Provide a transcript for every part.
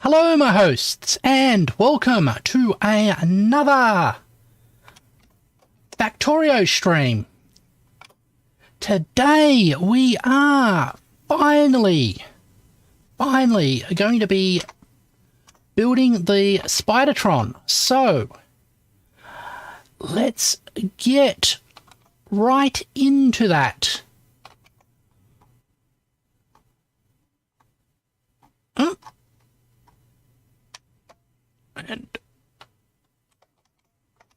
Hello, my hosts, and welcome to another Factorio stream. Today we are finally going to be building the Spidertron. So let's get right into that. And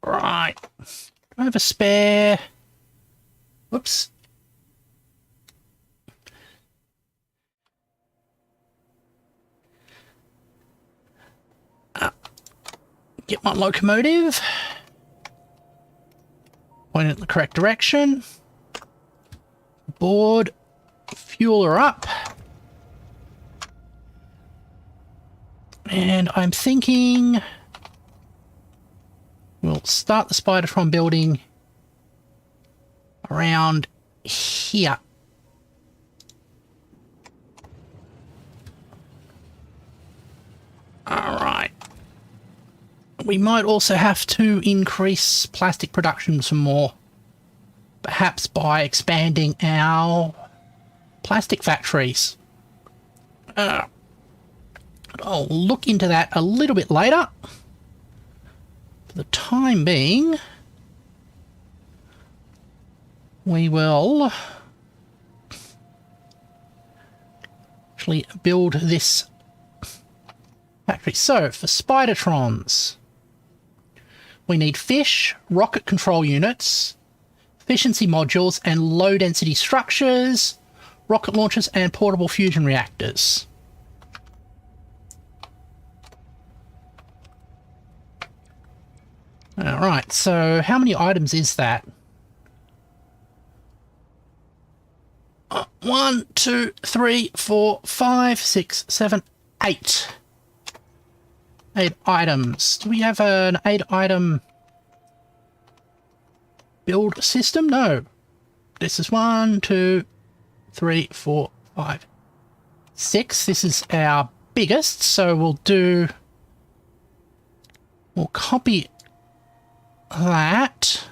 right, do I have a spare? Whoops. Get my locomotive. Point it in the correct direction. Board. Fuel her up. And I'm thinking we'll start the Spidertron building around here. Alright. We might also have to increase plastic production some more. Perhaps by expanding our plastic factories. I'll look into that a little bit later. For the time being, we will actually build this factory. So, for Spidertrons, we need fish, rocket control units, efficiency modules, and low-density structures, rocket launchers, and portable fusion reactors. Alright, so how many items is that? 1, 2, 3, 4, 5, 6, 7, 8. 8 items. Do we have an 8-item build system? No. This is 1, 2, 3, 4, 5, 6. This is our biggest, so we'll copy that.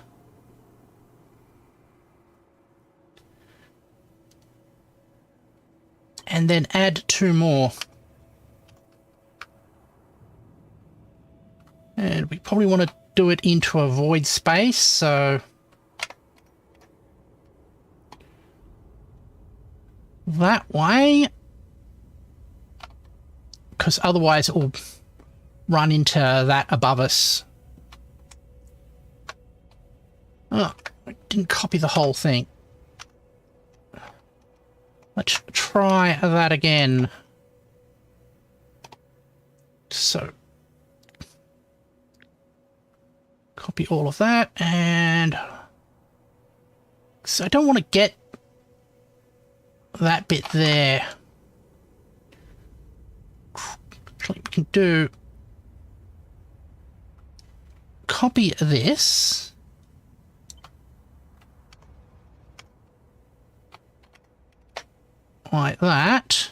And then add 2 more. And we probably want to do it into a void space, so that way, because otherwise it will run into that above us. Oh, I didn't copy the whole thing. Let's try that again. So, copy all of that, and so I don't want to get that bit there. Actually, we can do copy this. Like that.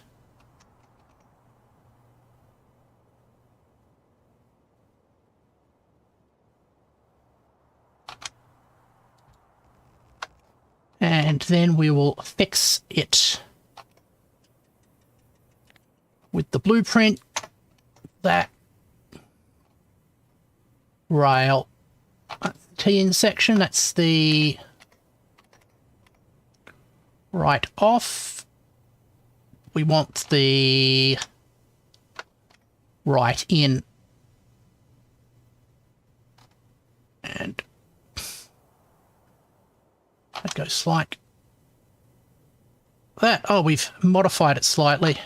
And then we will fix it with the blueprint. That rail T-in section, that's the right off. We want the right in. And that goes like that. Oh, we've modified it slightly.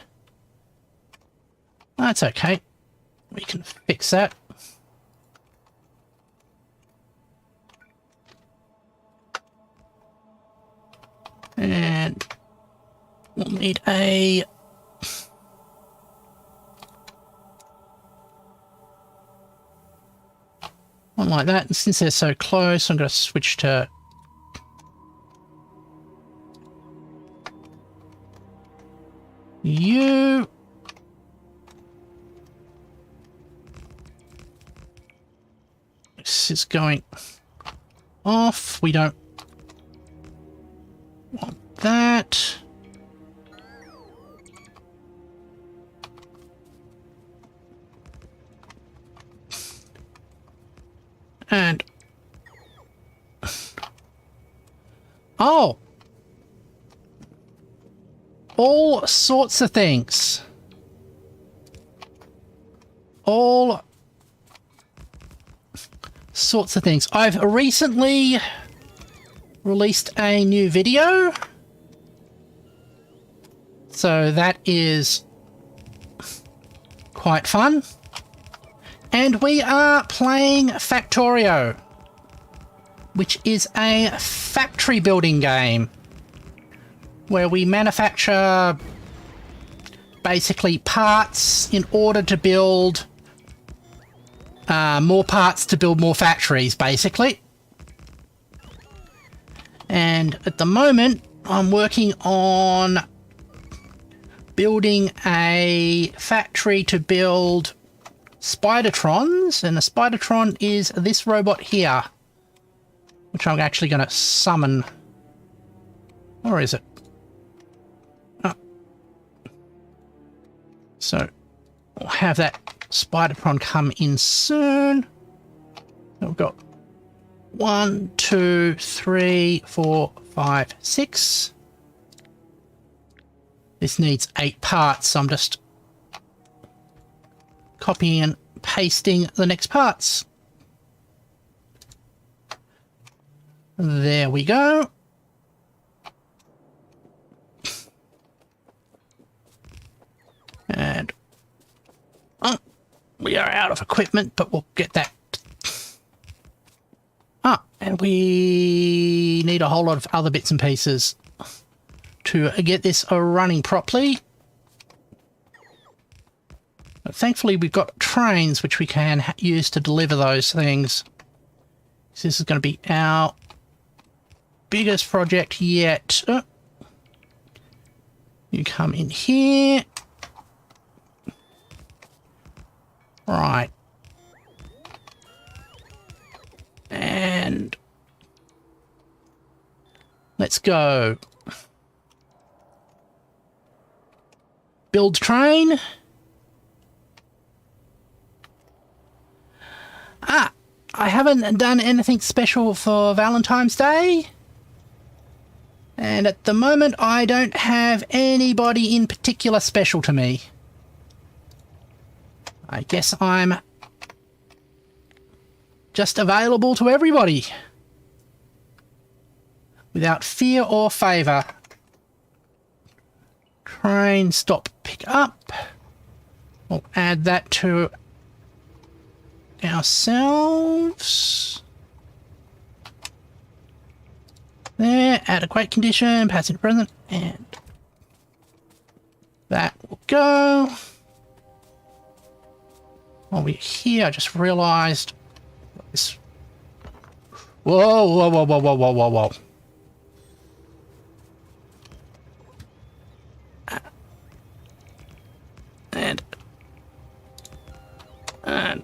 That's okay. We can fix that. And we'll need a one like that. And since they're so close, I'm going to switch to You. This is going off. We don't want that. And oh, all sorts of things. All sorts of things. I've recently released a new video. So that is quite fun. And we are playing Factorio, which is a factory building game where we manufacture basically parts in order to build more parts to build more factories, basically. And at the moment, I'm working on building a factory to build Spidertrons, and a Spidertron is this robot here, which I'm actually going to summon. Or is it? Oh. So, we'll have that Spidertron come in soon. We've got 1, 2, 3, 4, 5, 6. This needs 8 parts, so I'm just copying and pasting the next parts. There we go. And oh, we are out of equipment, but we'll get that. Ah, and we need a whole lot of other bits and pieces to get this running properly. But thankfully, we've got trains which we can use to deliver those things. So this is going to be our biggest project yet. Oh. You come in here. Right. And let's go. Build train. Ah, I haven't done anything special for Valentine's Day. And at the moment, I don't have anybody in particular special to me. I guess I'm just available to everybody. Without fear or favour. Train, stop, pick up. We'll add that to ourselves. There, add a great condition, passive present, and that will go. While we're here, I just realised this. Whoa, whoa, whoa, whoa, whoa, whoa, whoa, whoa. And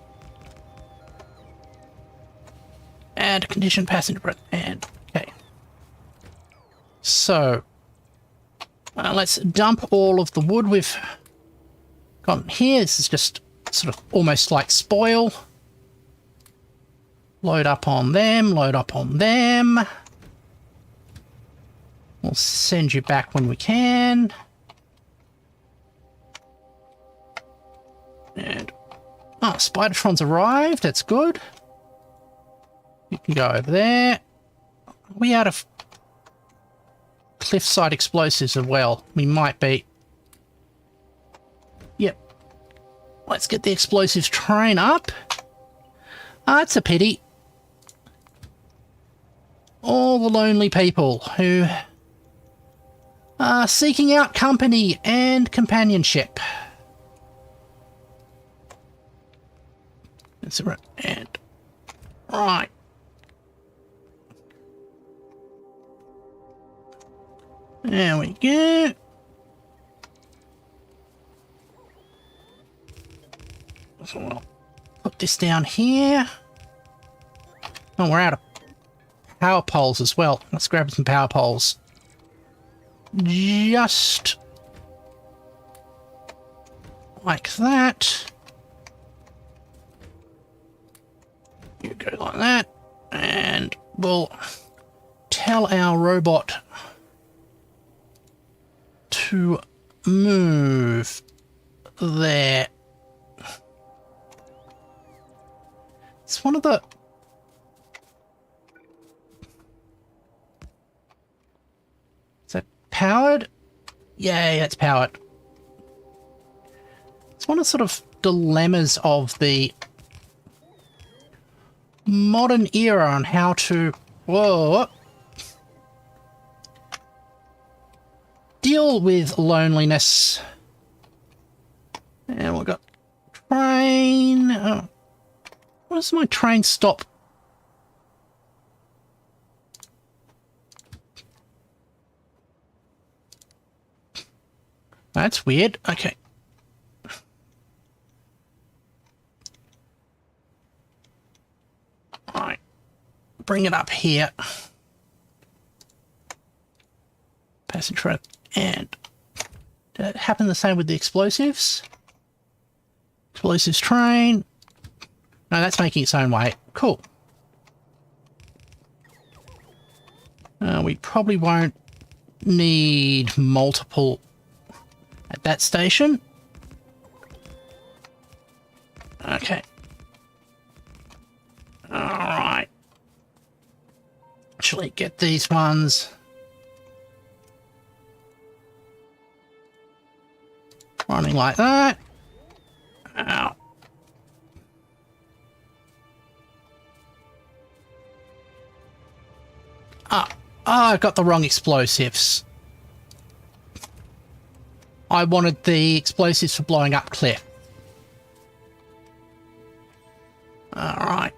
add condition passenger breath and okay. So let's dump all of the wood we've got here. This is just sort of almost like spoil. Load up on them, load up on them. We'll send you back when we can. And oh, Spidertron's arrived. That's good. You can go over there. We out of cliffside explosives as well. We might be. Yep. Let's get the explosives train up. Ah, it's a pity. All the lonely people who are seeking out company and companionship. That's right. And right. There we go. put this down here. Oh, we're out of power poles as well. Let's grab some power poles. Just like that. You go like that. And we'll tell our robot to move there. It's one of the... Is that powered? Yeah, it's powered. It's one of the sort of dilemmas of the modern era on how to... Whoa! Deal with loneliness. And we've got train. Oh. Why does my train stop? That's weird. Okay. Alright. Bring it up here. Passenger. And did it happen the same with the explosives? Explosives train. No, that's making its own way. Cool. We probably won't need multiple at that station. Okay. Alright. Actually, get these ones. Running like that. Ow. I got the wrong explosives. I wanted the explosives for blowing up cliff. Alright.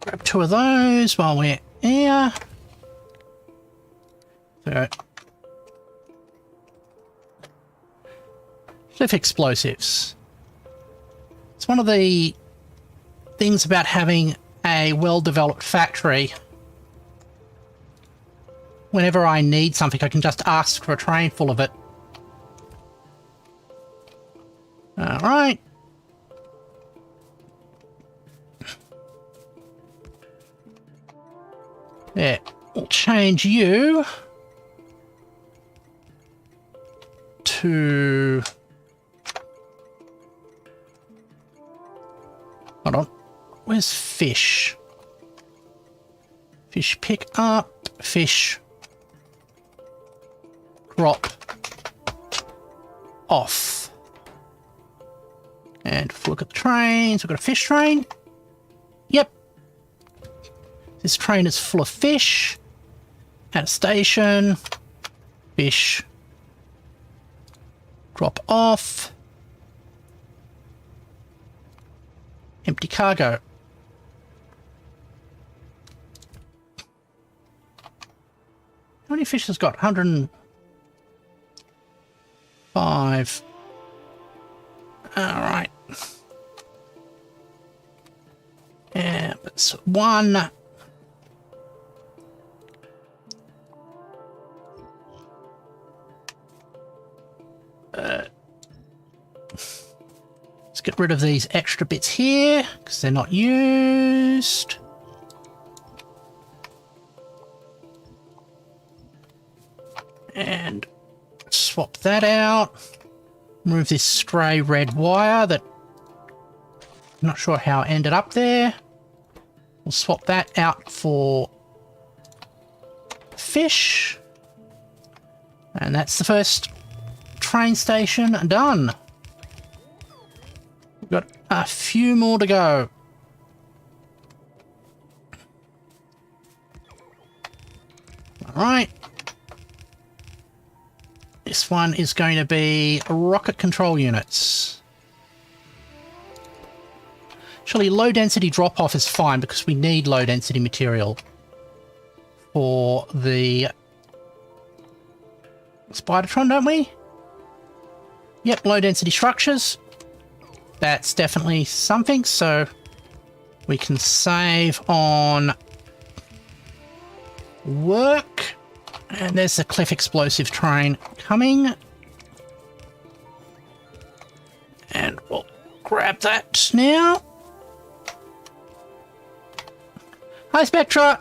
Grab 2 of those while we're here. So, cliff explosives. It's one of the things about having a well-developed factory. Whenever I need something, I can just ask for a train full of it. Alright. There. We'll change you to... Hold on. Where's fish? Fish pick up. Fish drop off. And if we look at the trains, we've got a fish train. Yep. This train is full of fish. At a station. Fish drop off. Empty cargo. How many fish has got? 105. Alright. Yeah, that's 1. Let's get rid of these extra bits here, because they're not used. And swap that out. Remove this stray red wire that I'm not sure how it ended up there. We'll swap that out for fish. And that's the first train station done. We've got a few more to go. Alright. This one is going to be rocket control units. Actually, low density drop off is fine because we need low density material for the Spidertron, don't we? Yep, low density structures. That's definitely something, so we can save on work. And there's the cliff explosive train coming. And we'll grab that now. Hi, Spectra.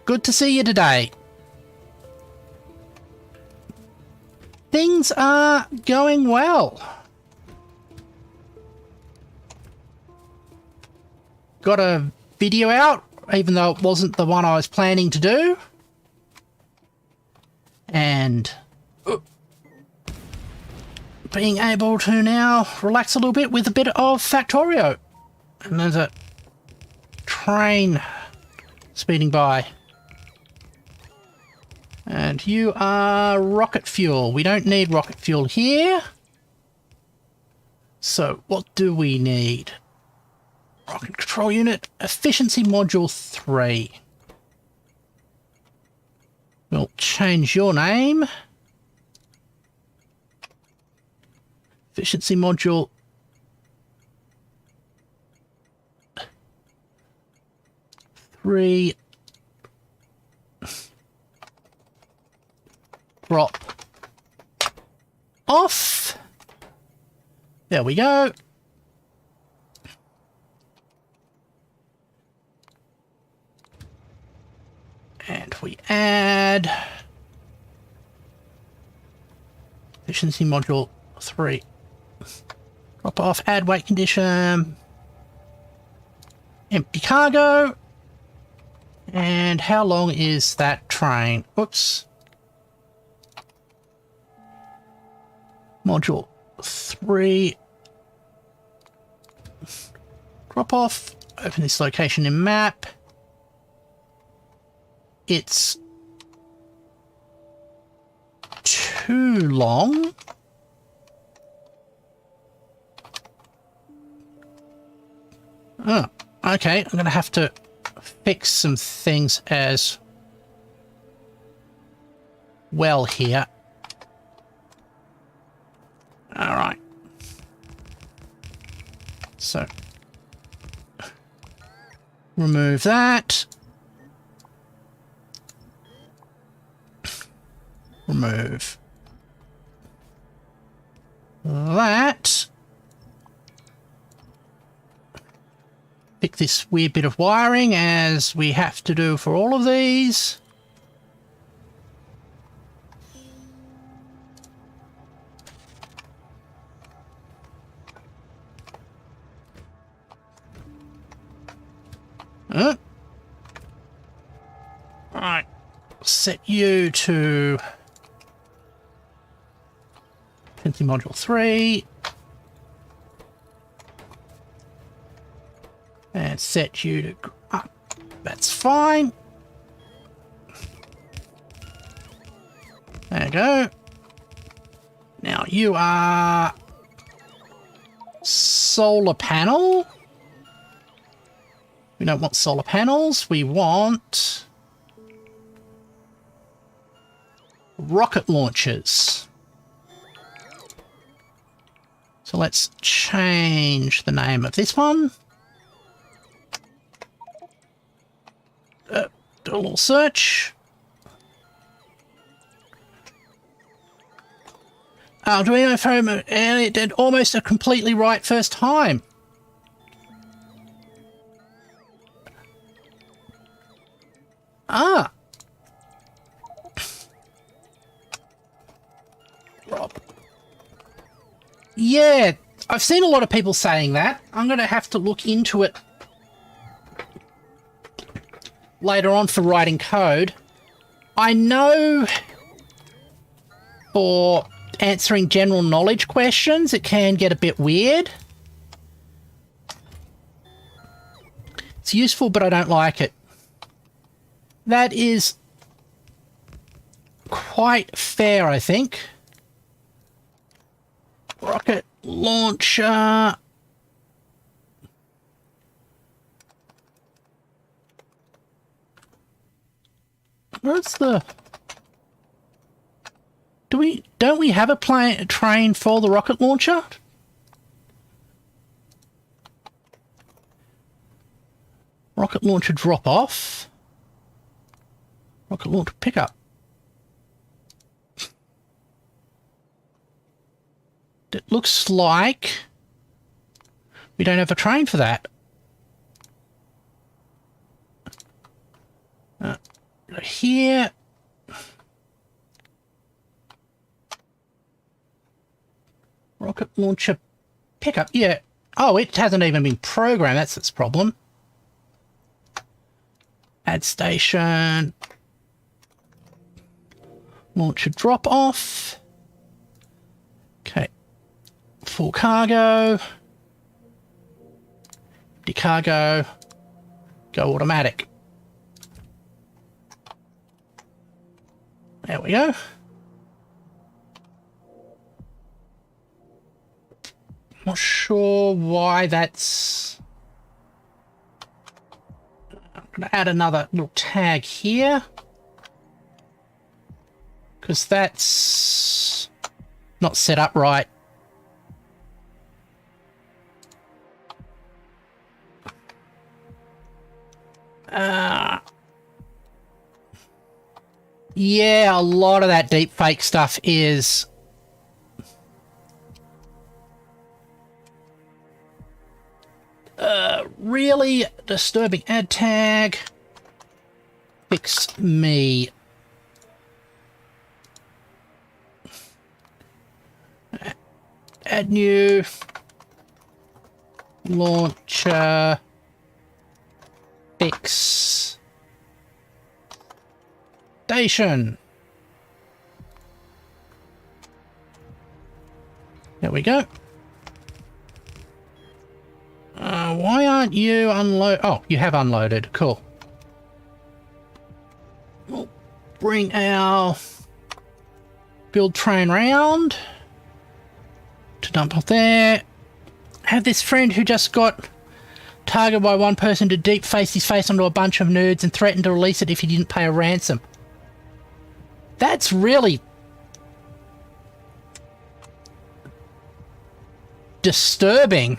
Good to see you today. Things are going well. Got a video out, even though it wasn't the one I was planning to do. And being able to now relax a little bit with a bit of Factorio. And there's a train speeding by. And you are rocket fuel. We don't need rocket fuel here. So what do we need? Rocket control unit, efficiency module 3. We'll change your name. Efficiency module 3. Drop off. There we go. And we add efficiency module 3. Drop off, add weight condition, empty cargo. And how long is that train? Oops. Module 3. Drop off. Open this location in map. It's too long. Oh, okay. I'm going to have to fix some things as well here. All right. So remove that. Remove that. Pick this weird bit of wiring as we have to do for all of these. Alright, set you to Healthy module 3. And set you to that's fine. There you go. Now you are solar panel. We don't want solar panels. We want rocket launchers. So let's change the name of this one. Do a little search. Arduino phone, and it did almost a completely right first time. Ah. Yeah, I've seen a lot of people saying that. I'm going to have to look into it later on for writing code. I know for answering general knowledge questions, it can get a bit weird. It's useful, but I don't like it. That is quite fair, I think. Rocket launcher. Where's the... Don't we have a train for the rocket launcher? Rocket launcher drop off. Rocket launcher pickup. It looks like we don't have a train for that. Here. Rocket launcher pickup. Yeah. Oh, it hasn't even been programmed. That's its problem. Add station. Launcher drop off. Okay. Full cargo. Empty cargo. Go automatic. There we go. Not sure why that's... I'm going to add another little tag here. Because that's not set up right. Yeah, a lot of that deep fake stuff is really disturbing. Add tag. Fix me. Add new. Launcher. Fix. Station. There we go. Why aren't you unload? Oh, you have unloaded. Cool. We'll bring our build train round to dump off there. Have this friend who just got targeted by one person to deep face his face onto a bunch of nudes and threatened to release it if he didn't pay a ransom. That's really disturbing.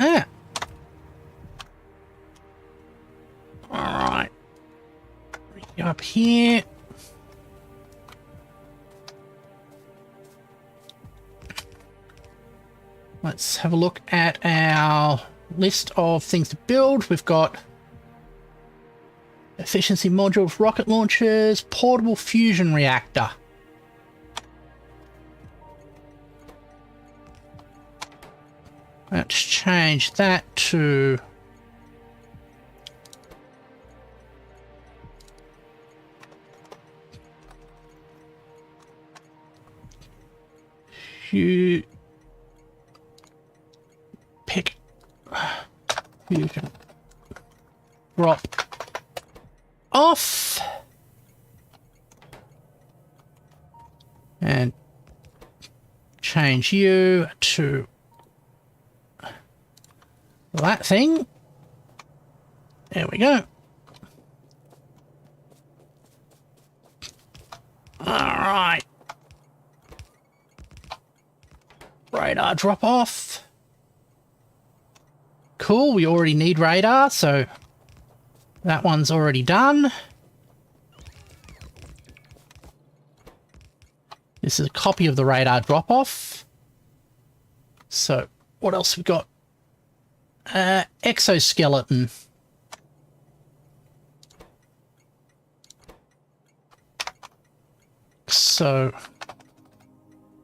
Ah. Alright. Up here. Let's have a look at our list of things to build. We've got efficiency modules, rocket launchers, portable fusion reactor. Let's change that to pick fusion drop off and change you to that thing. There we go. All right. Radar drop off. Cool, we already need radar, so that one's already done. This is a copy of the radar drop off. So what else we got? Exoskeleton. So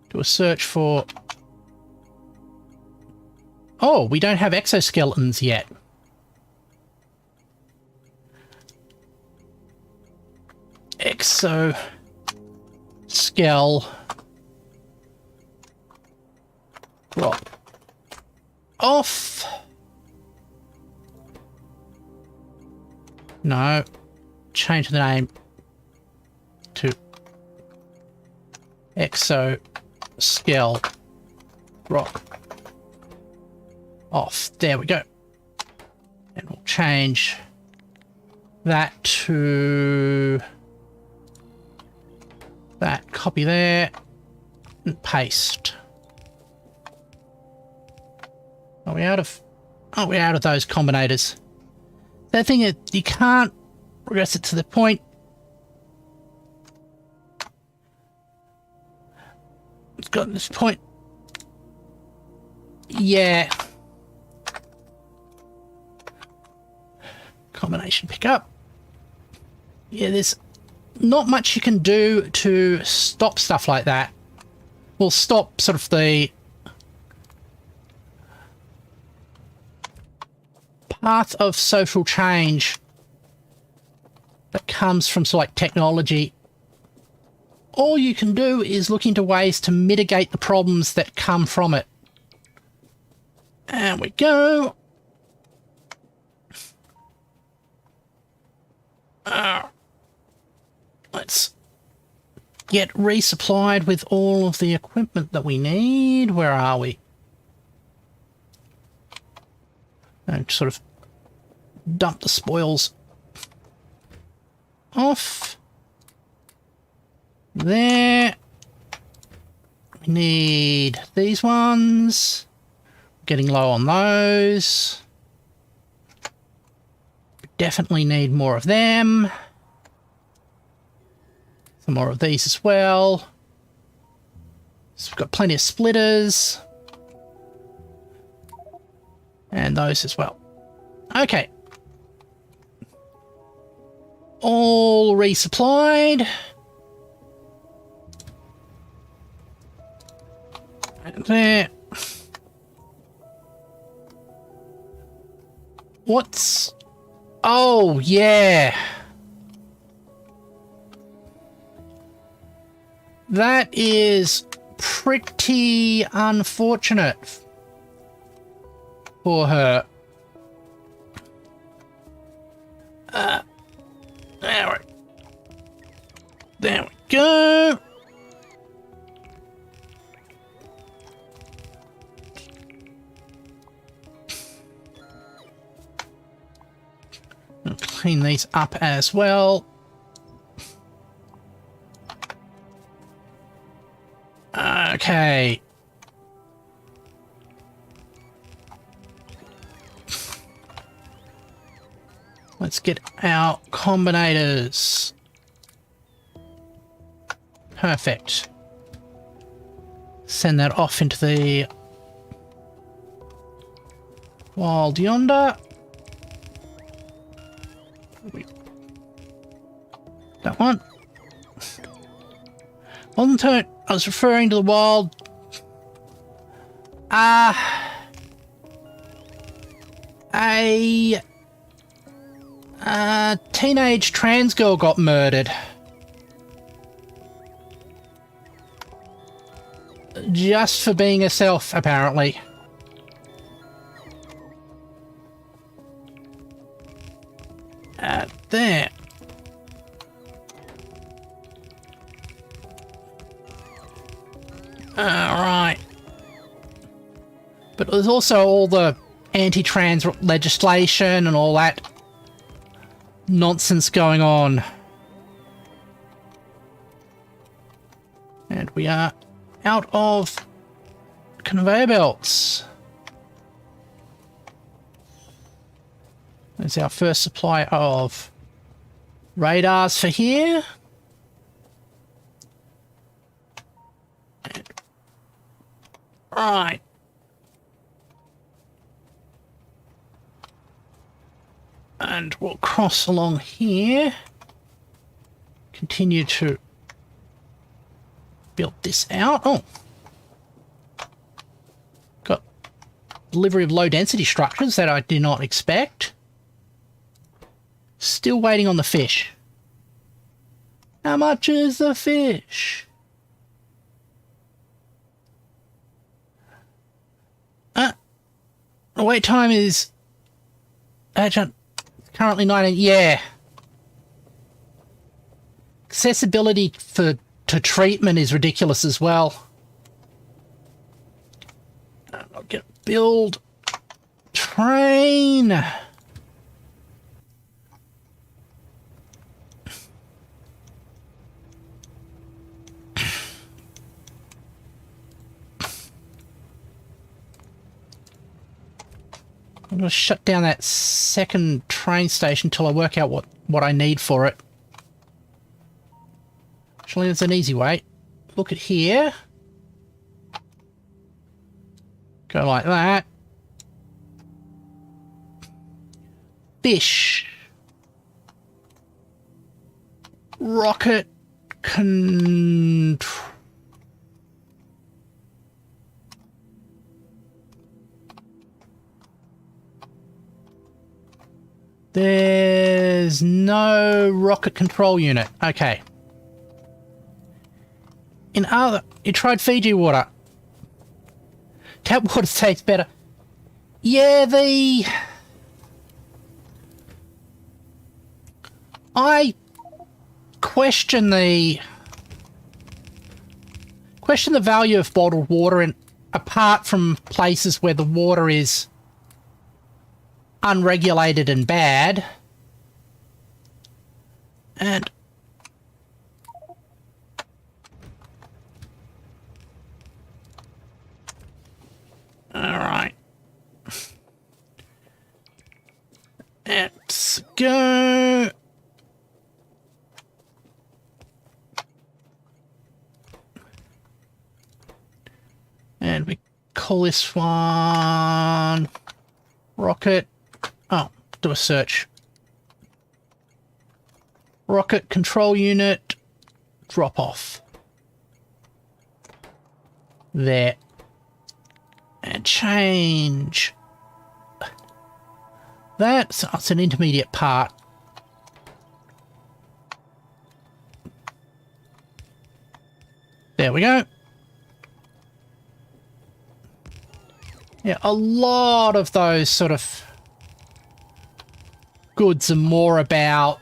do a search for... Oh, we don't have exoskeletons yet. Exoskel drop off. No, change the name to Exoskel drop off. There we go. And we'll change that to that. Copy there and paste. Are we out of... Oh, we're out of those combinators. The thing is, you can't progress it to the point. It's got this point. Yeah. Combination pickup. Yeah, there's not much you can do to stop stuff like that. Well, stop sort of the path of social change that comes from sort of like technology. All you can do is look into ways to mitigate the problems that come from it. And we go. Let's get resupplied with all of the equipment that we need. Where are we? And sort of dump the spoils off. There. We need these ones. Getting low on those. Definitely need more of them. Some more of these as well. So we've got plenty of splitters. And those as well. Okay. All resupplied. And there. What's... Oh, yeah. That is pretty unfortunate for her. There we go. I'll clean these up as well. Okay. Let's get our combinators. Perfect. Send that off into the wild yonder. That one. Wasn't it? I was referring to the wild. A teenage trans girl got murdered. Just for being herself, apparently. There. Alright. But there's also all the anti-trans legislation and all that nonsense going on. And we are out of conveyor belts. There's our first supply of radars for here. Right. And we'll cross along here. Continue to build this out. Oh. Got delivery of low density structures that I did not expect. Still waiting on the fish. How much is the fish? The wait time is currently 19. Yeah. Accessibility to treatment is ridiculous as well. I'll get build train. I'm going to shut down that second train station until I work out what I need for it. Actually, there's an easy way. Look at here. Go like that. Fish. Rocket control. There's no rocket control unit. Okay. You tried Fiji water. Tap water tastes better. Yeah, I question the value of bottled water apart from places where the water is unregulated and bad. And all right. Let's go. And we call this one rocket. Oh, do a search. Rocket control unit. Drop off. There. And change. That's an intermediate part. There we go. Yeah, a lot of those sort of goods are more about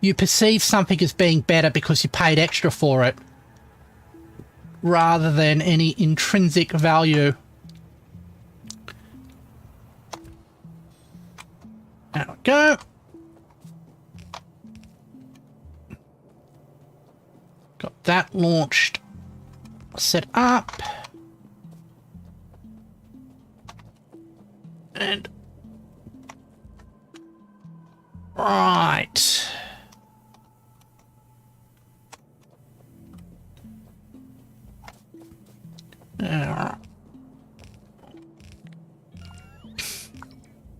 you perceive something as being better because you paid extra for it, rather than any intrinsic value. There we go. Got that launched, set up, and right.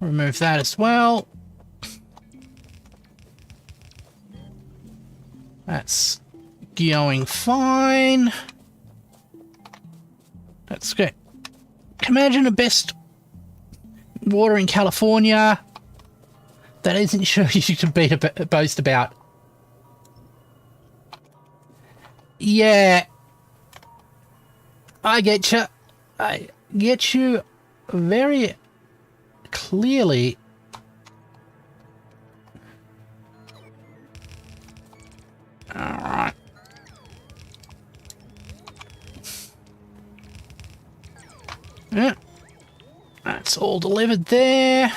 Remove that as well. That's going fine. That's good. Imagine the best water in California. That isn't sure you can boast about. Yeah. I get you. I get you very clearly. Alright. Yeah. That's all delivered there.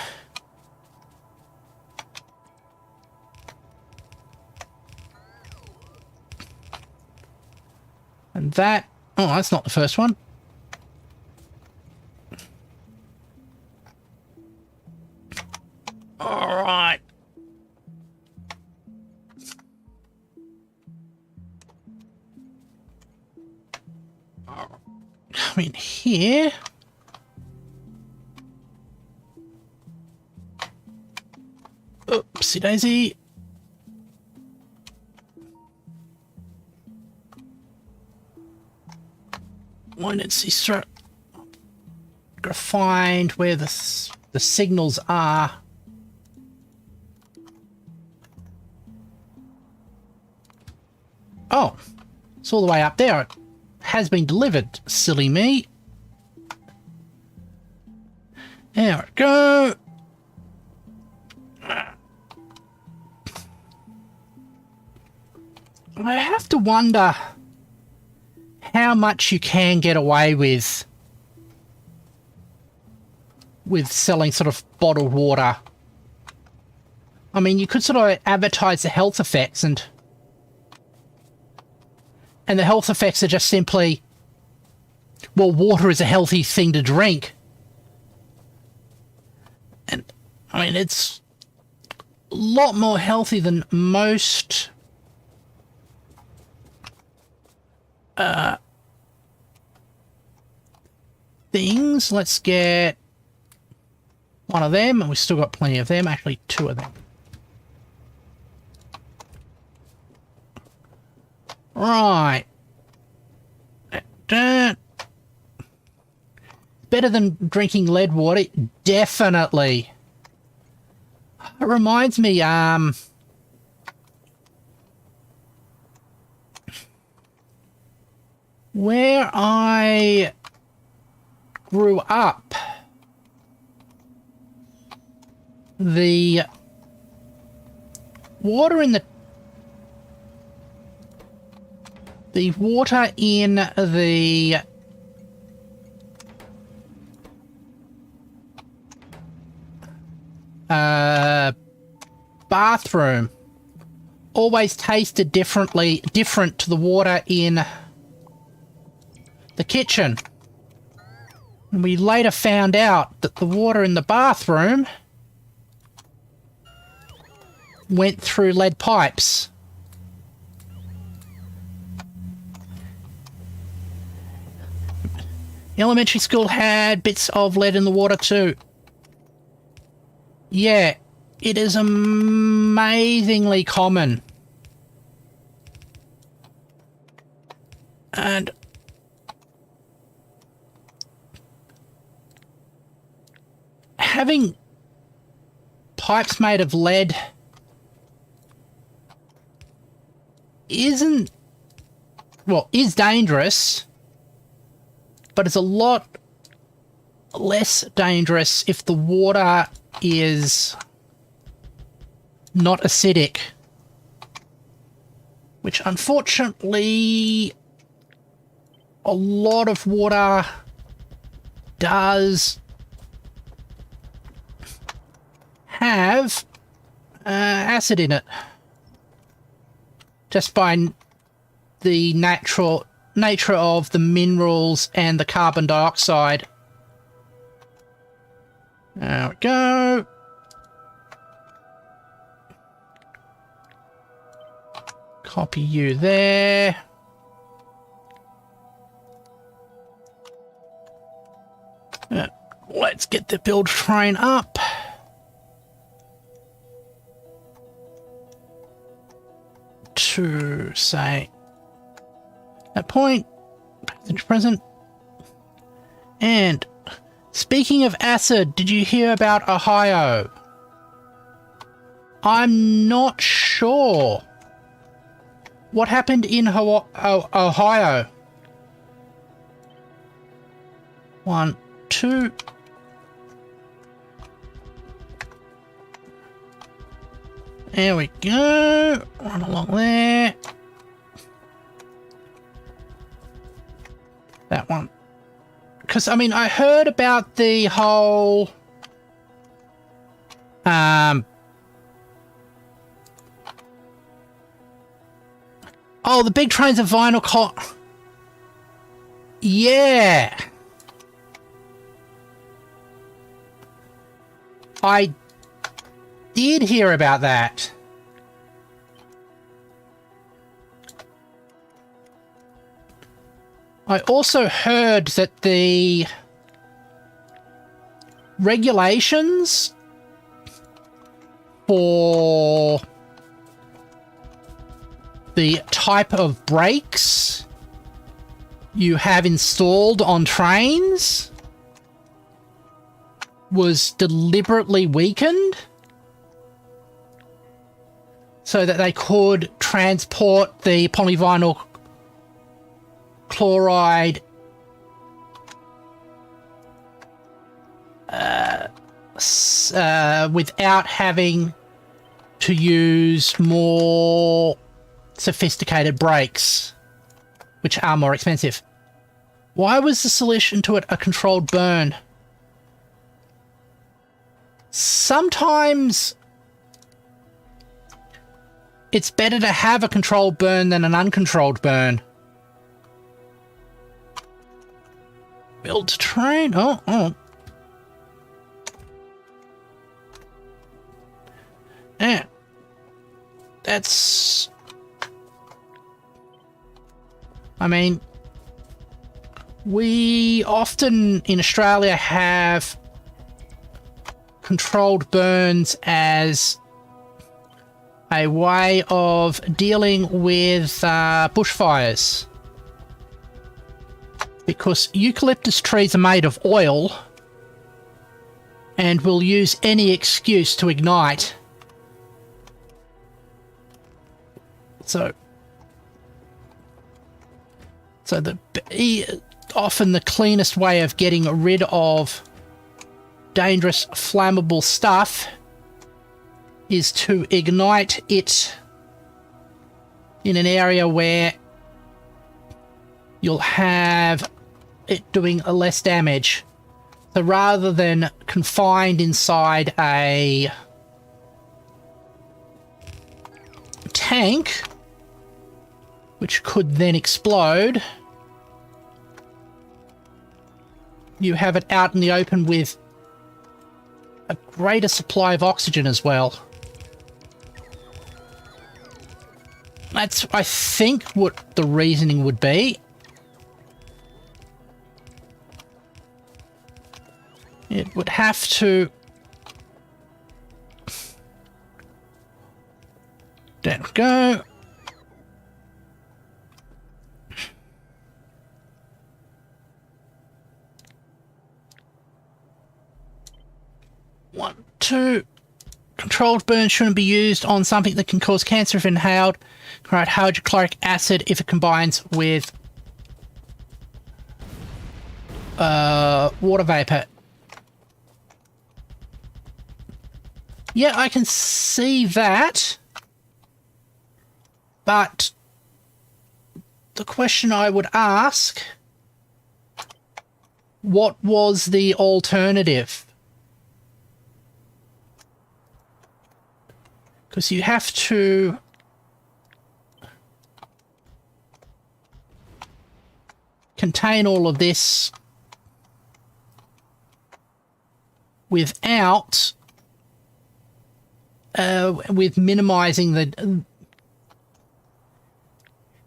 And that... Oh, that's not the first one. Alright. Come in here. Oopsie daisy. Why did she start? Gotta find where the signals are. Oh, it's all the way up there. It has been delivered, silly me. There we go. I have to wonder how much you can get away with selling sort of bottled water I mean, you could sort of advertise the health effects, and the health effects are just simply, well, water is a healthy thing to drink. And, I mean, it's a lot more healthy than most things. Let's get one of them, and we've still got plenty of them. Actually, two of them. Right. Better than drinking lead water, definitely. It reminds me, where I grew up, the water in the water in the bathroom always tasted different to the water in the kitchen. And we later found out that the water in the bathroom went through lead pipes. Elementary school had bits of lead in the water too. Yeah, it is amazingly common. And having pipes made of lead is dangerous, but it's a lot less dangerous if the water is not acidic, which unfortunately a lot of water does have acid in it, just by the nature of the minerals and the carbon dioxide. There we go. Copy you there. Let's get the build train up. To say that point, passage present. And speaking of acid, did you hear about Ohio? I'm not sure. What happened in Ohio? 1, 2. There we go. Run along there. That one. Because, I mean, I heard about the whole... Oh, the big trains of vinyl Yeah. I did hear about that. I also heard that the regulations for the type of brakes you have installed on trains was deliberately weakened so that they could transport the polyvinyl chloride without having to use more sophisticated brakes, which are more expensive. Why was the solution to it a controlled burn? Sometimes it's better to have a controlled burn than an uncontrolled burn. Build to train. Oh. Yeah. That's... I mean, we often in Australia have controlled burns as a way of dealing with bushfires. Because eucalyptus trees are made of oil and will use any excuse to ignite. So often the cleanest way of getting rid of dangerous flammable stuff is to ignite it in an area where you'll have it doing less damage. So rather than confined inside a tank, which could then explode, you have it out in the open with a greater supply of oxygen as well. That's, I think, what the reasoning would be. It would have to... There we go. One, two. Controlled burn shouldn't be used on something that can cause cancer if inhaled. Create hydrochloric acid if it combines with water vapor. Yeah, I can see that. But the question I would ask, what was the alternative? Because you have to contain all of this without with minimizing the...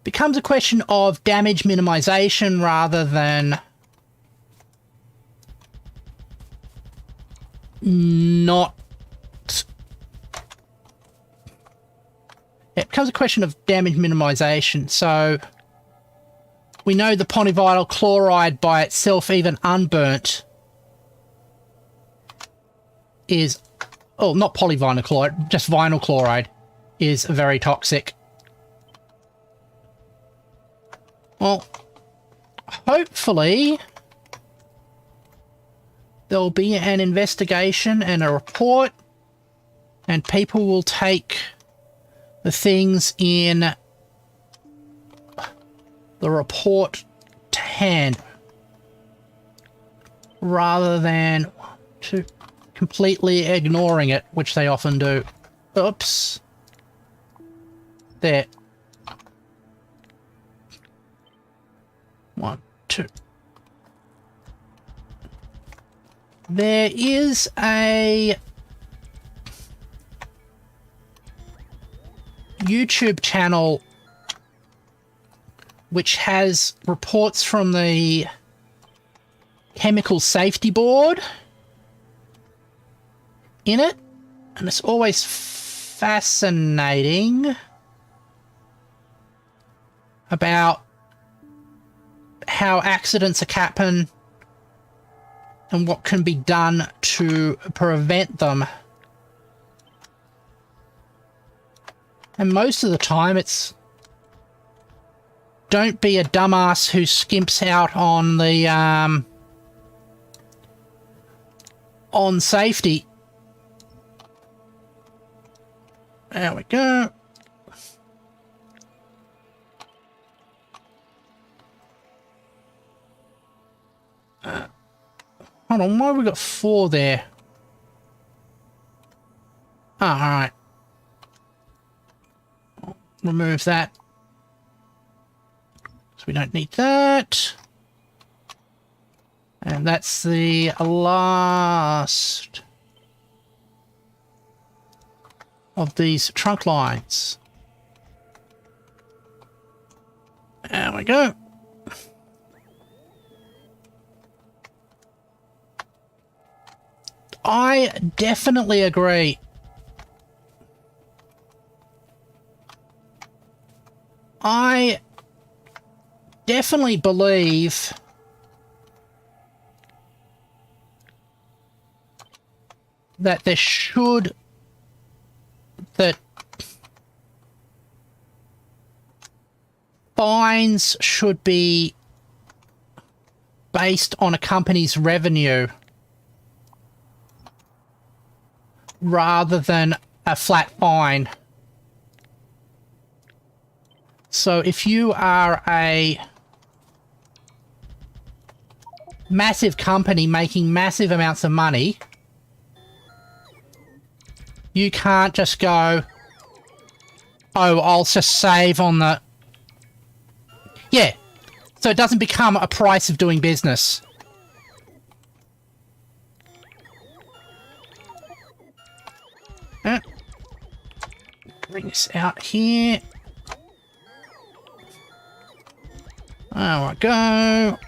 becomes a question of damage minimization rather than not... It becomes a question of damage minimization. So we know the polyvinyl chloride by itself, even unburnt, is... Oh, not polyvinyl chloride, just vinyl chloride is very toxic. Well, hopefully there'll be an investigation and a report, and people will take the things in the report to hand rather than to completely ignoring it, which they often do. Oops. There. 1, 2. There is a YouTube channel which has reports from the Chemical Safety Board in it, and it's always fascinating about how accidents happen and what can be done to prevent them. And most of the time it's don't be a dumbass who skimps out on the on safety. There we go. Hold on, why have we got 4 there? Oh, alright. remove that. So we don't need that. And that's the last of these trunk lines. There we go. I definitely agree. I definitely believe that that fines should be based on a company's revenue rather than a flat fine. So if you are a massive company making massive amounts of money, you can't just go, oh, I'll just save on the... Yeah. So it doesn't become a price of doing business. Bring this out here. There we go.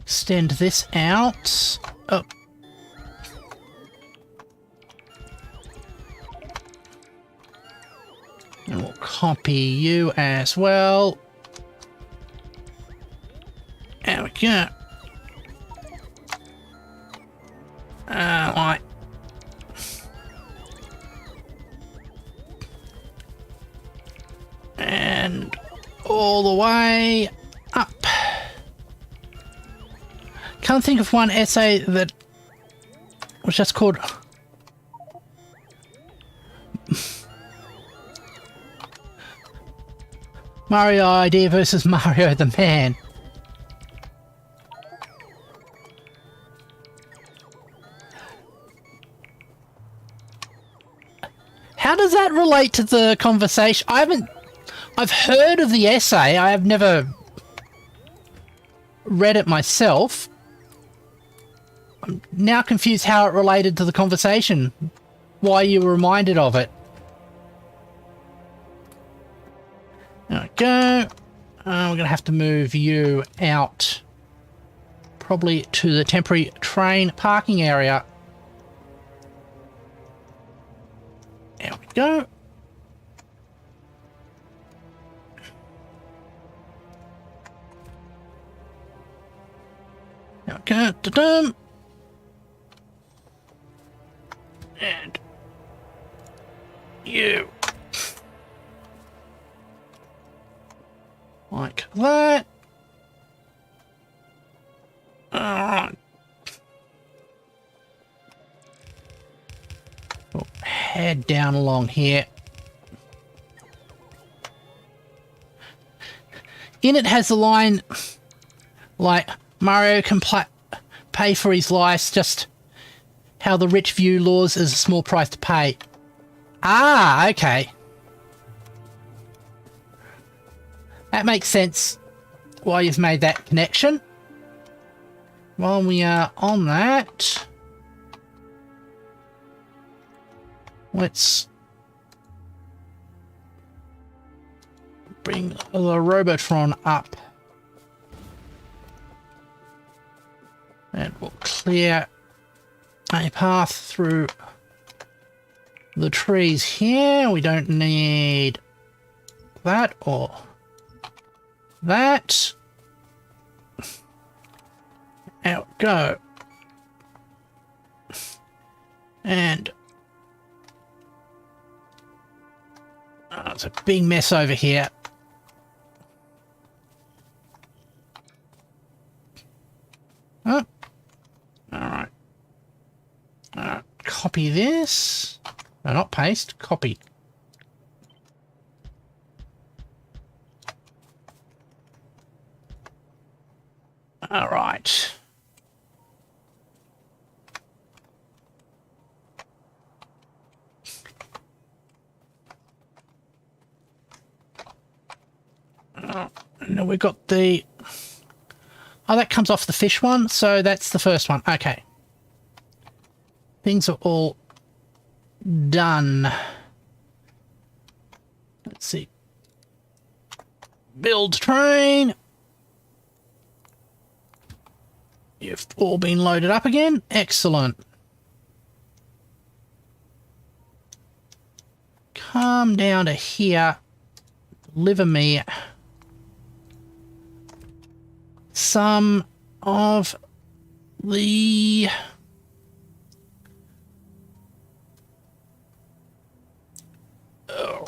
Extend this out. Oh. And we'll copy you as well. There we go. Right. And all the way up. Can't think of one essay that was just called Mario Idea versus Mario the Man. How does that relate to the conversation? I've heard of the essay. I have never read it myself. I'm now confused how it related to the conversation. Why you were reminded of it. There we go. We're going to have to move you out. Probably to the temporary train parking area. There we go. There we go. Da-dum. And you. Like that. Alright. We'll head down along here. In it has a line like Mario can pay for his life, just how the rich view laws as a small price to pay. Ah, okay. That makes sense why you've made that connection. While we are on that, let's bring the Robotron up. And we'll clear a path through the trees here. We don't need that or that. Out we go. And it's a big mess over here. Oh. Alright. Copy this. No, not paste. Copy. Alright. And we've got the... Oh, that comes off the fish one, so that's the first one. Okay. Things are all done. Let's see. Build train. You've all been loaded up again. Excellent. Come down to here. Deliver me some of the... Oh.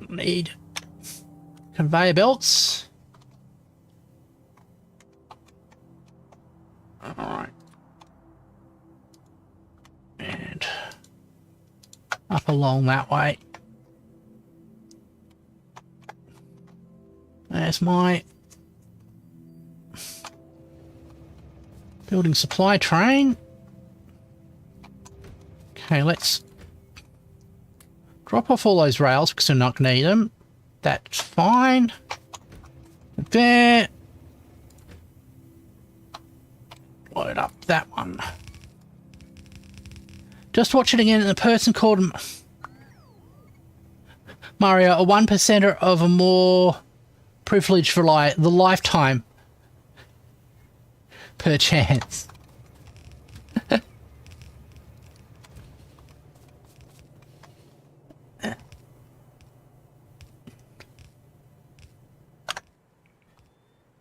Need conveyor belts. All right. And up along that way. There's my building supply train. Okay, let's drop off all those rails because we're not going to need them. That's fine. There. Load up that one. Just watch it again, and the person called Mario a 1%er of a more privileged for the lifetime per chance.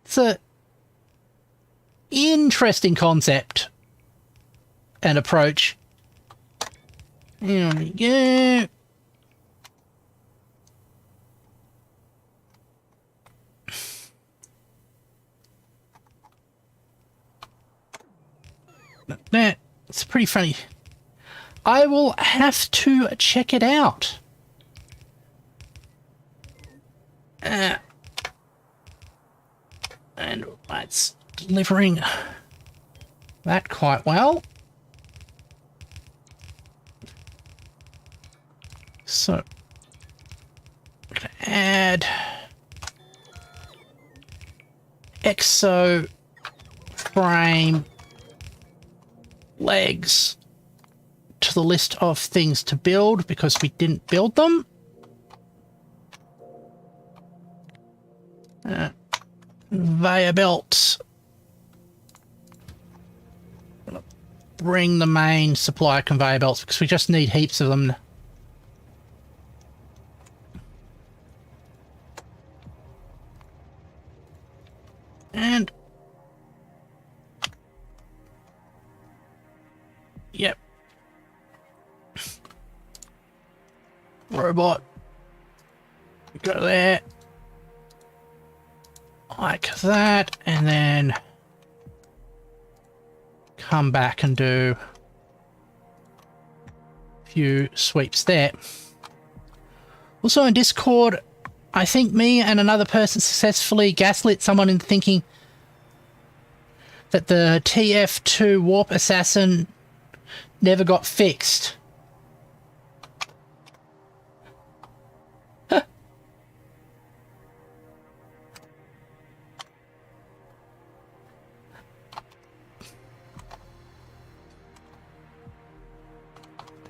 It's a interesting concept and approach. Here we go. It's pretty funny. I will have to check it out. And it's delivering that quite well. So, I'm going to add exo frame legs to the list of things to build because we didn't build them. Conveyor belts. Bring the main supply of conveyor belts because we just need heaps of them. And yep. Robot. Go there. Like that, and then come back and do a few sweeps there. Also in Discord, I think me and another person successfully gaslit someone into thinking that the TF2 warp assassin never got fixed.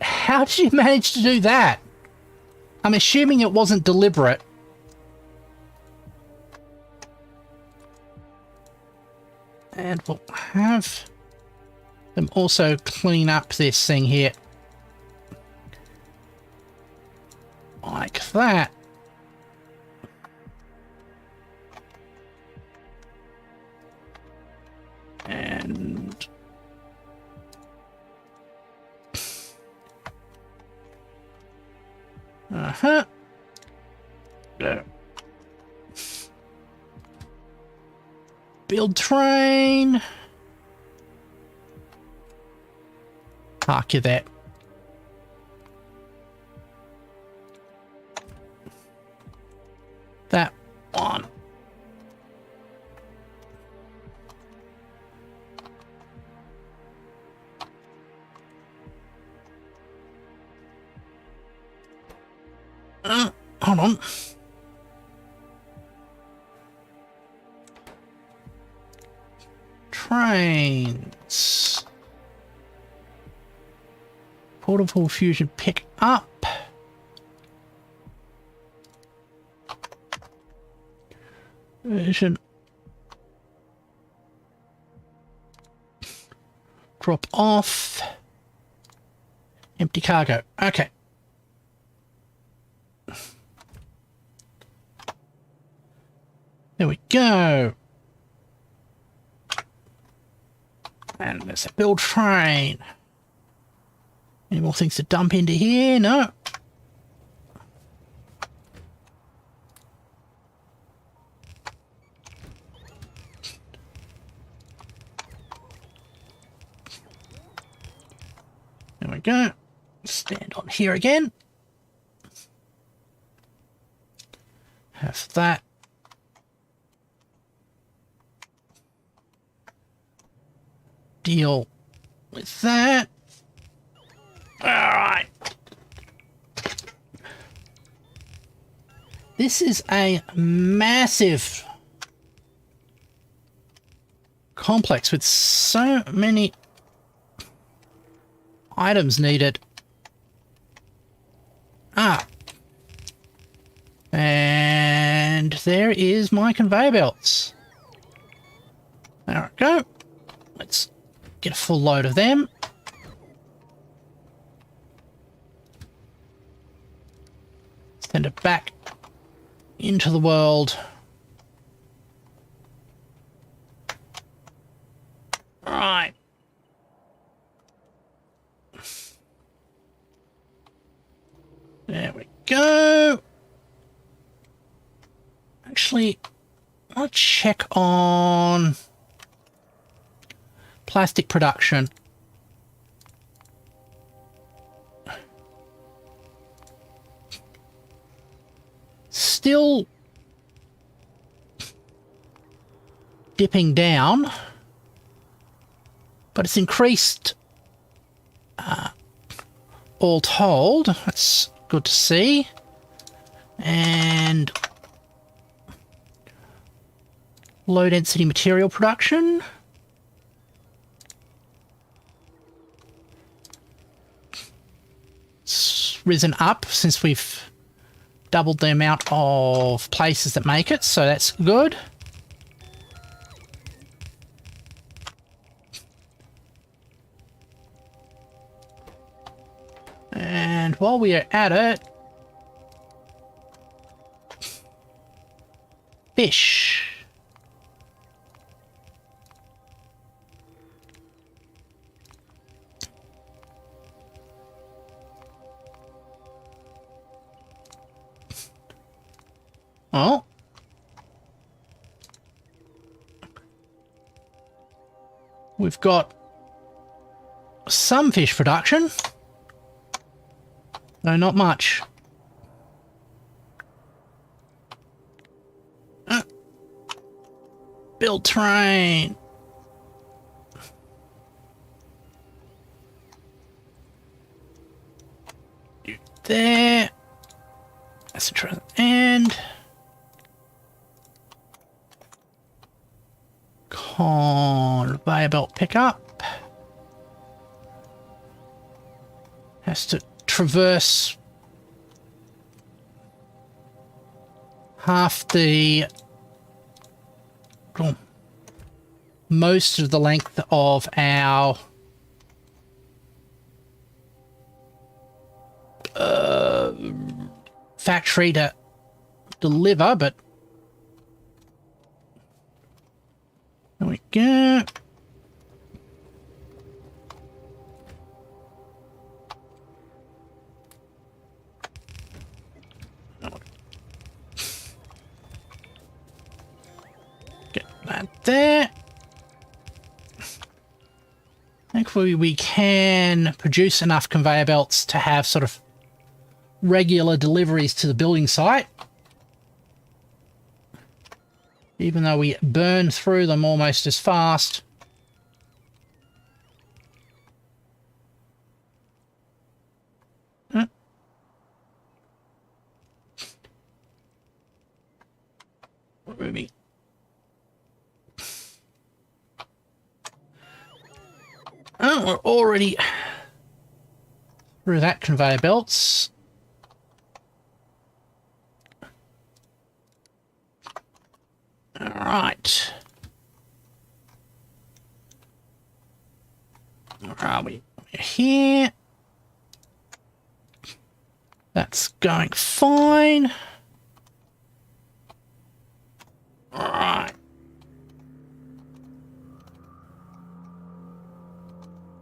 How did you manage to do that? I'm assuming it wasn't deliberate. And we'll have them also clean up this thing here. Like that. And... Uh-huh. There. Build train. Park you there. That one. on. Trains. Portable fusion pick up. Version. Drop off. Empty cargo. Okay. There we go. And there's a build train. Any more things to dump into here? No. There we go. Stand on here again. Have that. Deal with that. All right. This is a massive complex with so many items needed. And there is my conveyor belts. There we go. Let's get a full load of them. Send it back into the world. Right. There we go. Actually, I'll check on plastic production. Still dipping down, but it's increased all told. That's good to see. And low density material production. It's risen up since we've doubled the amount of places that make it, so that's good. And while we are at it, fish. Oh. We've got some fish production. No, not much. Build train. There. That's a train. And conveyor belt pickup. Has to traverse half the, well, most of the length of our factory to deliver, but there we go. Get that there. Thankfully, we can produce enough conveyor belts to have sort of regular deliveries to the building site, even though we burn through them almost as fast. Moving. Oh, we're already through that conveyor belts. All right. Where are we? We're here. That's going fine. All right.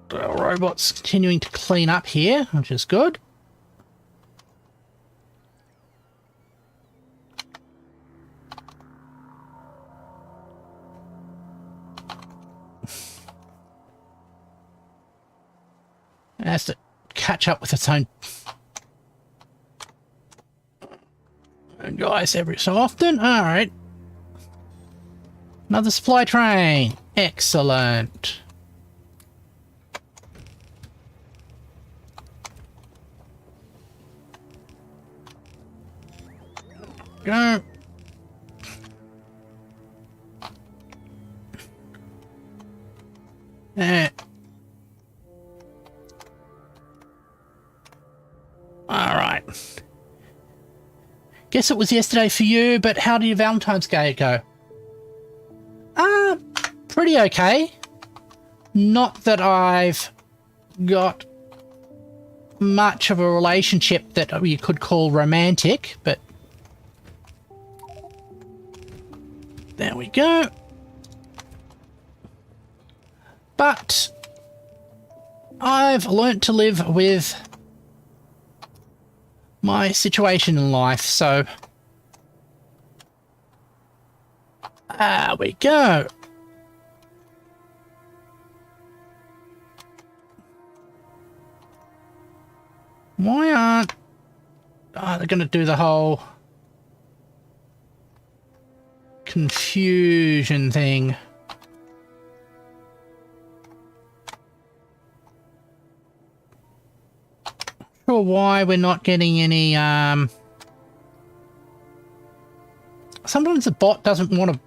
The robot's continuing to clean up here, which is good. It has to catch up with its own guys every so often. All right. Another supply train. Excellent. Go. All right. Guess it was yesterday for you, but how did your Valentine's Day go? Pretty okay. Not that I've got much of a relationship that you could call romantic, but there we go. But I've learnt to live with my situation in life, so there we go. Why aren't... Oh, they're going to do the whole confusion thing. Sure why we're not getting any... Sometimes the bot doesn't want to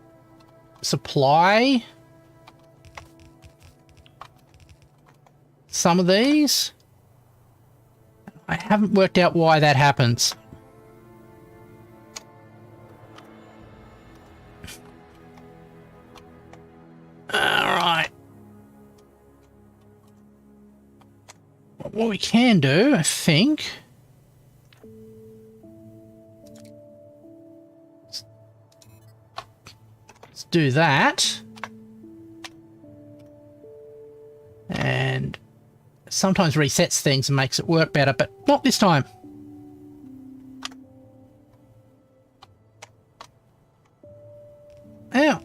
supply some of these. I haven't worked out why that happens. Alright. What we can do, I think... Let's do that. And... sometimes resets things and makes it work better, but not this time. Ow.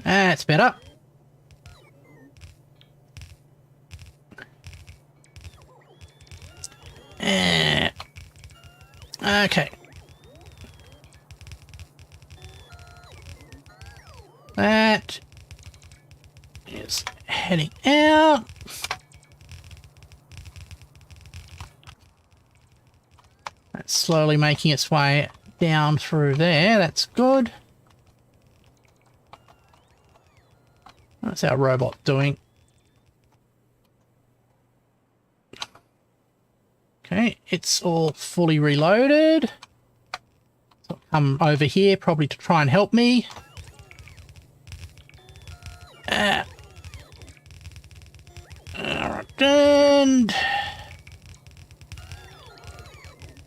That's better. Okay. That is heading out. That's slowly making its way down through there. That's good. What's our robot doing? Okay, it's all fully reloaded. So I'll come over here probably to try and help me. Alright, and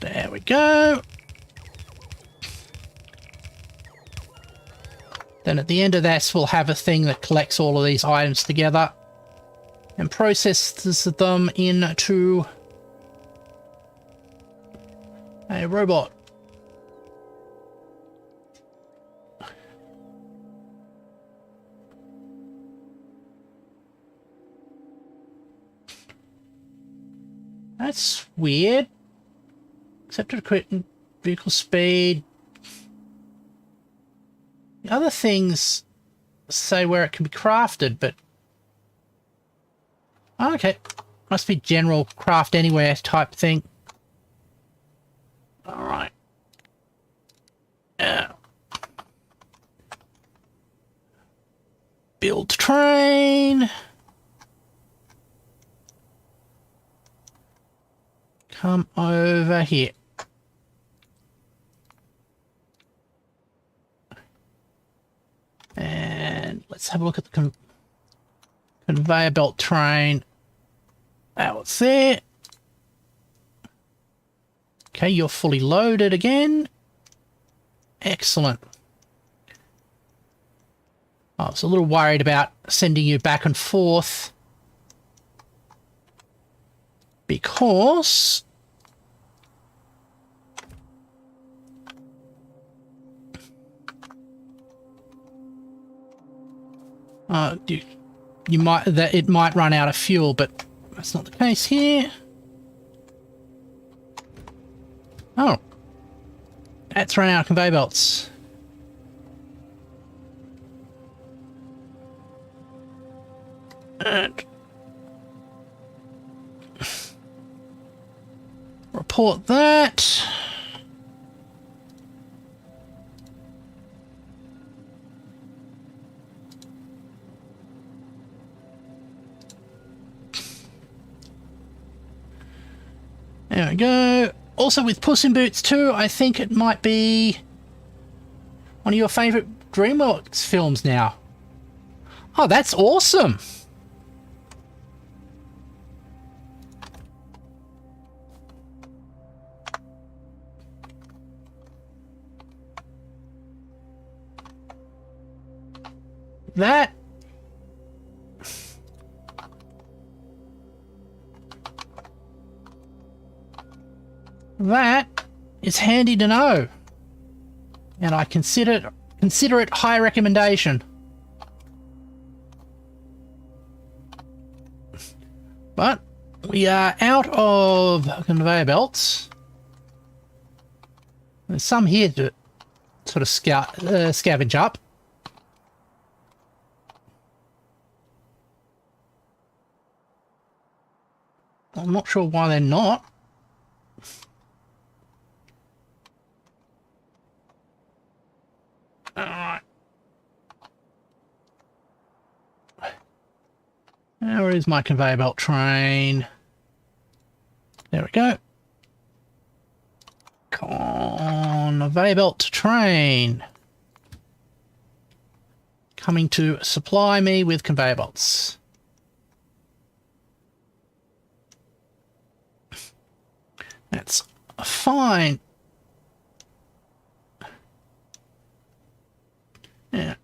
there we go. Then at the end of this, we'll have a thing that collects all of these items together and processes them into a robot. That's weird. Accepted equipment, vehicle speed. The other things say where it can be crafted, but... Oh, okay. Must be general craft anywhere type thing. Alright. Build train. Come over here. And let's have a look at the conveyor belt train. What's there? Okay, you're fully loaded again. Excellent. I was a little worried about sending you back and forth because it might run out of fuel, but that's not the case here. Oh, that's run out of conveyor belts. And report that. There we go. Also with Puss in Boots 2, I think it might be one of your favourite DreamWorks films now. Oh, that's awesome. That is handy to know, and I consider it high recommendation. But we are out of conveyor belts. There's some here to sort of scavenge up. I'm not sure why they're not. Alright. Where is my conveyor belt train? There we go. Conveyor belt train. Coming to supply me with conveyor belts. That's fine. Yeah.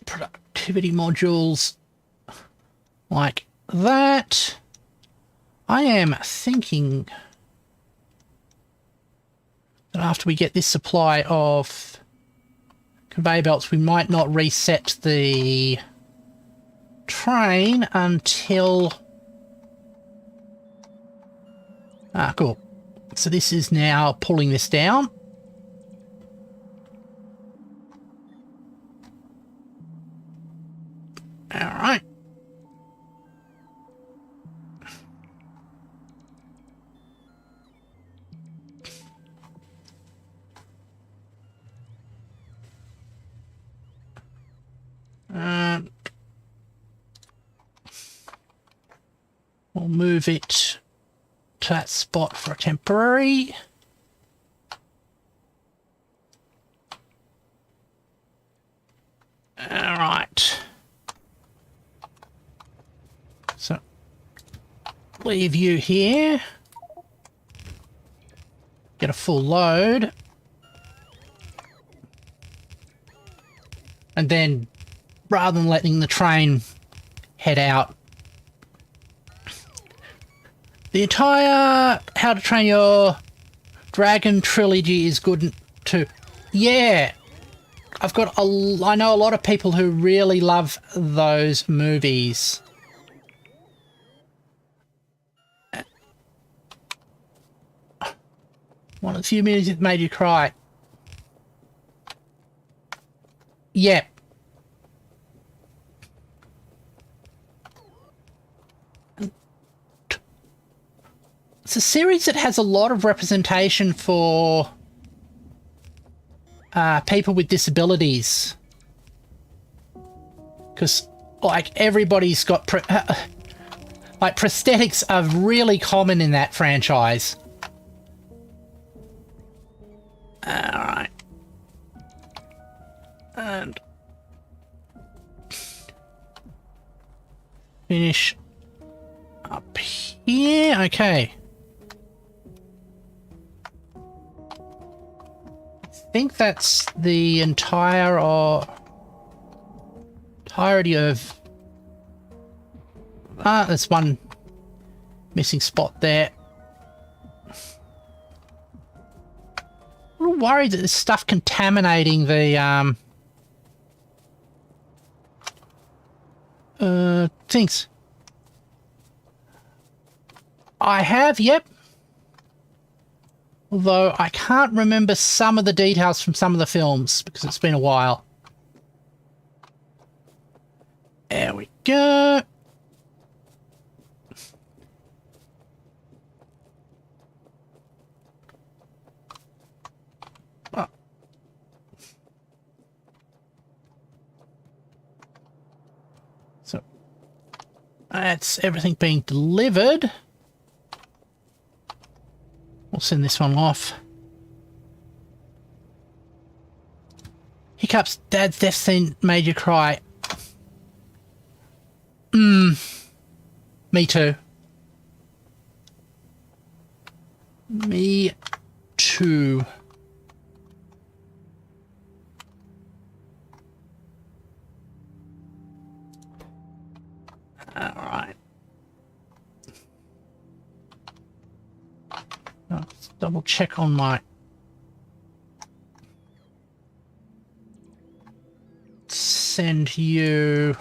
Productivity modules like that. I am thinking that after we get this supply of conveyor belts, we might not reset the train until... cool. So this is now pulling this down. All right. We'll move it to that spot for a temporary. All right. So, leave you here. Get a full load. And then, rather than letting the train head out, the entire How to Train Your Dragon trilogy is good too. Yeah. I know a lot of people who really love those movies. One of the few movies that made you cry. Yep. It's a series that has a lot of representation for people with disabilities. Because, like, everybody's got... like, prosthetics are really common in that franchise. Alright. And... finish up here. Okay. I think that's the entirety of... there's one missing spot there. A little worried that there's stuff contaminating the things. I have, yep. Although I can't remember some of the details from some of the films because it's been a while. There we go. Oh. So that's everything being delivered. We'll send this one off. Hiccups, Dad's death scene made you cry. Me too. Me too. All right. Let's double check on my... send you...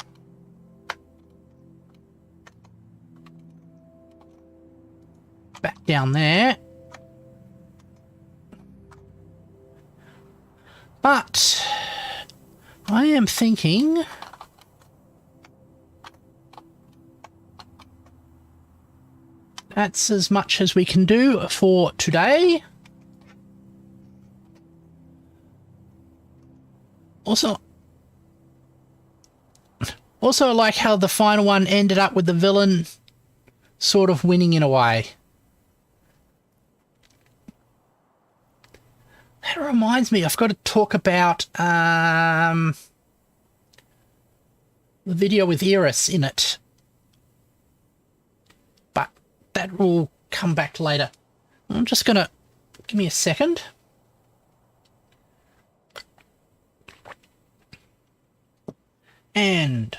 back down there. But I am thinking that's as much as we can do for today. Also, I like how the final one ended up with the villain sort of winning in a way. That reminds me, I've got to talk about the video with Iris in it. But that will come back later. I'm just going to... give me a second. And...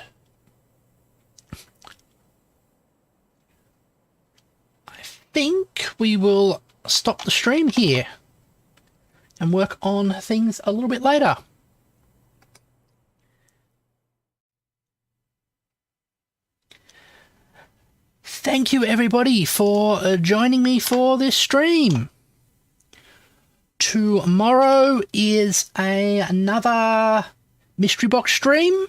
I think we will stop the stream here and work on things a little bit later. Thank you everybody for joining me for this stream. Tomorrow is another mystery box stream,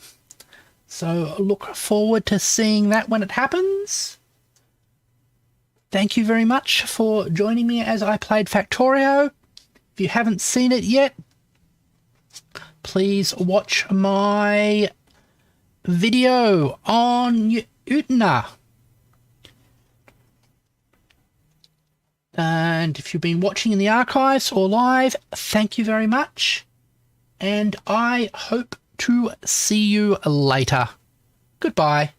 so look forward to seeing that when it happens. Thank you very much for joining me as I played Factorio. If you haven't seen it yet, please watch my video on Utna. And if you've been watching in the archives or live, thank you very much. And I hope to see you later. Goodbye.